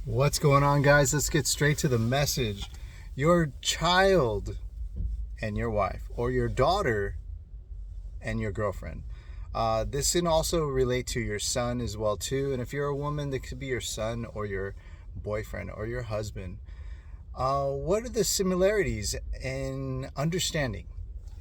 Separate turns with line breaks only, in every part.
What's going on, guys? Let's get straight to the message. Your child and your wife, or your daughter and your girlfriend. This can also relate to your son as well too. And if you're a woman, that could be your son or your boyfriend or your husband. What are the similarities in understanding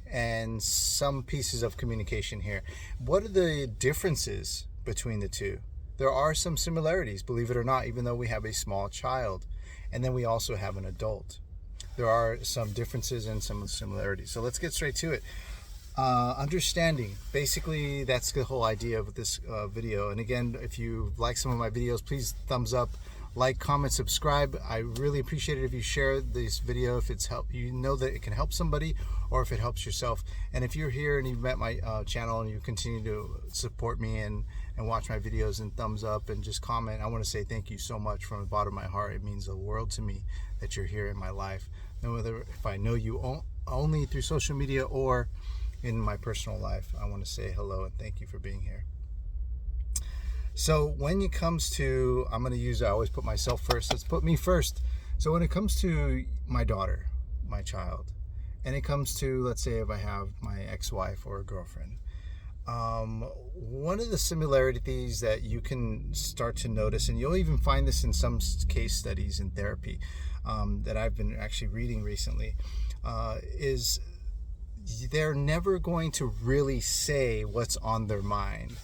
and some pieces of communication here? What are the differences between the two? There are some similarities, believe it or not, even though we have a small child. And then we also have an adult. There are some differences and some similarities. So let's get straight to it. Understanding. Basically, that's the whole idea of this video. And again, if you like some of my videos, please thumbs up, like, comment, subscribe. I really appreciate it if you share this video, if it's help, you know that it can help somebody, or if it helps yourself. And if you're here and you've met my channel and you continue to support me and watch my videos and thumbs up and just comment, I want to say thank you so much from the bottom of my heart. It means the world to me that you're here in my life. No matter if I know you only through social media or in my personal life, I want to say hello and thank you for being here. So when it comes to, I always put myself first. Let's put me first. So when it comes to my daughter, my child, and it comes to, let's say if I have my ex-wife or a girlfriend, one of the similarities that you can start to notice, and you'll even find this in some case studies in therapy that I've been actually reading recently, is they're never going to really say what's on their mind.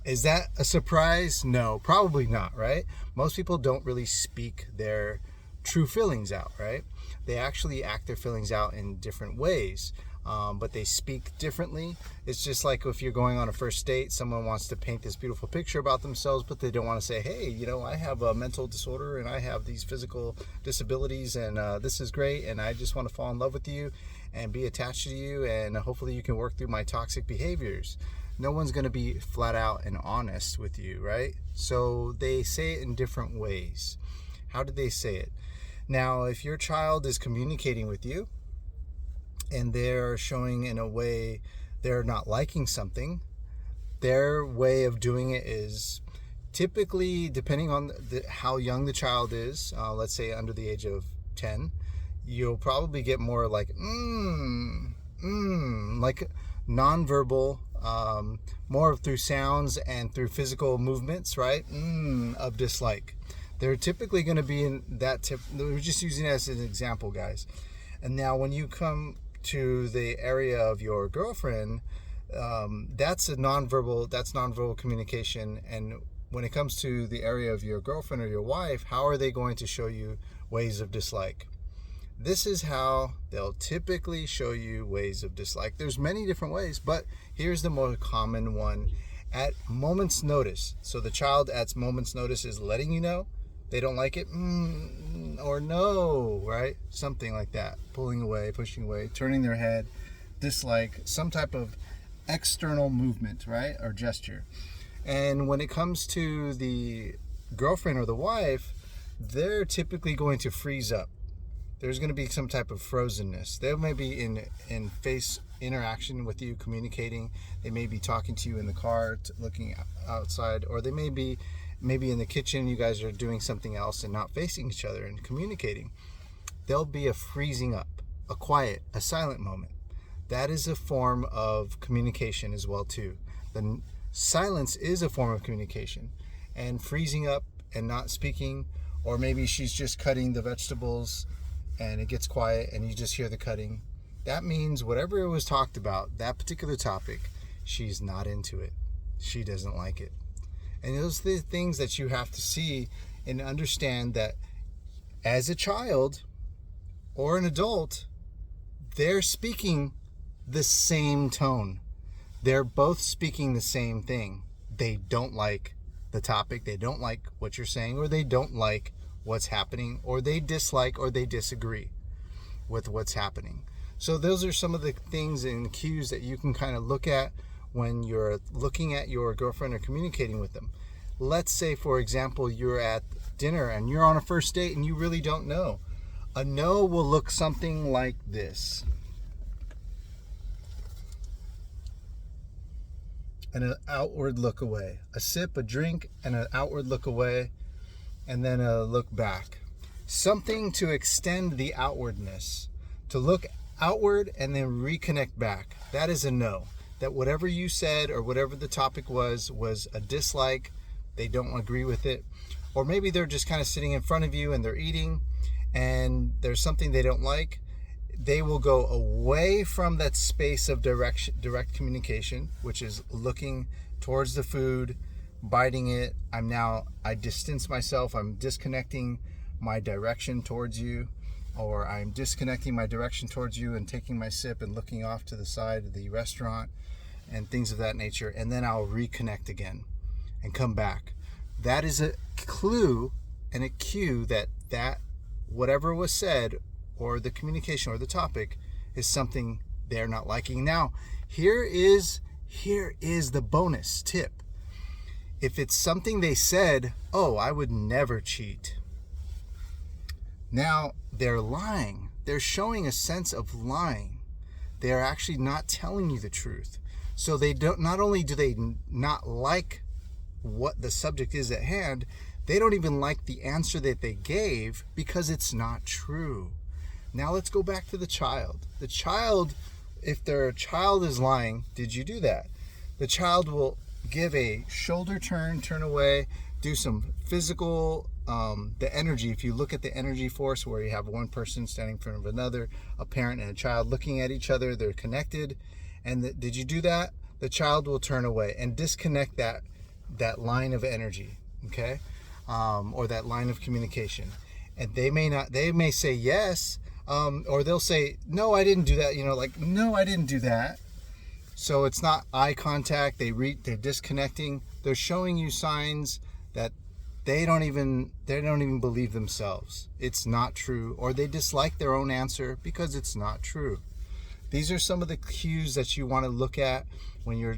Is that a surprise? No, probably not, right? Most people don't really speak their true feelings out, right? They actually act their feelings out in different ways, but they speak differently. It's just like if you're going on a first date, someone wants to paint this beautiful picture about themselves, but they don't want to say, hey, you know, I have a mental disorder and I have these physical disabilities and this is great and I just want to fall in love with you and be attached to you and hopefully you can work through my toxic behaviors. No one's going to be flat out and honest with you, right? So they say it in different ways. How did they say it? Now, if your child is communicating with you and they're showing in a way they're not liking something, their way of doing it is typically, depending on how young the child is, let's say under the age of 10, you'll probably get more like, like nonverbal, more through sounds and through physical movements, right? Of dislike. They're typically going to be in that tip. We're just using it as an example, guys. And now when you come to the area of your girlfriend, that's nonverbal communication. And when it comes to the area of your girlfriend or your wife, how are they going to show you ways of dislike? This is how they'll typically show you ways of dislike. There's many different ways, but here's the most common one. At moment's notice. So the child at moment's notice is letting you know they don't like it, or no, right? Something like that. Pulling away, pushing away, turning their head, dislike, some type of external movement, right? Or gesture. And when it comes to the girlfriend or the wife, they're typically going to freeze up. There's going to be some type of frozenness. They may be in face interaction with you, communicating. They may be talking to you in the car, looking outside, or they may be maybe in the kitchen. You guys are doing something else and not facing each other and communicating. There'll be a freezing up, a quiet, a silent moment. That is a form of communication as well too. The silence is a form of communication, and freezing up and not speaking, or maybe she's just cutting the vegetables and it gets quiet and you just hear the cutting. That means whatever it was talked about, that particular topic, she's not into it. She doesn't like it. And those are the things that you have to see and understand, that as a child or an adult, they're speaking the same tone. They're both speaking the same thing. They don't like the topic, they don't like what you're saying, or they don't like what's happening, or they dislike or they disagree with what's happening. So those are some of the things and cues that you can kind of look at when you're looking at your girlfriend or communicating with them. Let's say, for example, you're at dinner and you're on a first date and you really don't know. A no will look something like this. And an outward look away. A sip, a drink, and an outward look away. and then a look back. Something to extend the outwardness, to look outward and then reconnect back. That is a no. That whatever you said or whatever the topic was a dislike. They don't agree with it. Or maybe they're just kind of sitting in front of you and they're eating and there's something they don't like. They will go away from that space of direct communication, which is looking towards the food, biting it. I distance myself. I'm disconnecting my direction towards you, or I'm disconnecting my direction towards you and taking my sip and looking off to the side of the restaurant and things of that nature. And then I'll reconnect again and come back. That is a clue and a cue that whatever was said or the communication or the topic is something they're not liking. Now, here is the bonus tip. If it's something they said, oh, I would never cheat. Now, they're lying. They're showing a sense of lying. They are actually not telling you the truth. So they don't, not only do they not like what the subject is at hand, they don't even like the answer that they gave because it's not true. Now let's go back to the child. The child, if their child is lying, did you do that? The child will give a shoulder turn away, do some physical, the energy, if you look at the energy force where you have one person standing in front of another, a parent and a child looking at each other, they're connected. And did you do that? The child will turn away and disconnect that line of energy, okay? Or that line of communication. And they may say yes, or they'll say, no, I didn't do that. No, I didn't do that. So it's not eye contact. They're disconnecting. They're showing you signs that they don't even believe themselves. It's not true, or they dislike their own answer because it's not true. These are some of the cues that you want to look at when you're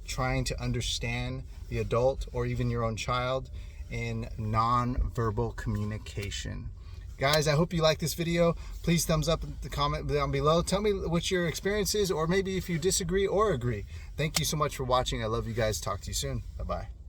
trying to understand the adult or even your own child in non-verbal communication. Guys, I hope you like this video. Please thumbs up the comment down below. Tell me what your experience is, or maybe if you disagree or agree. Thank you so much for watching. I love you guys. Talk to you soon. Bye-bye.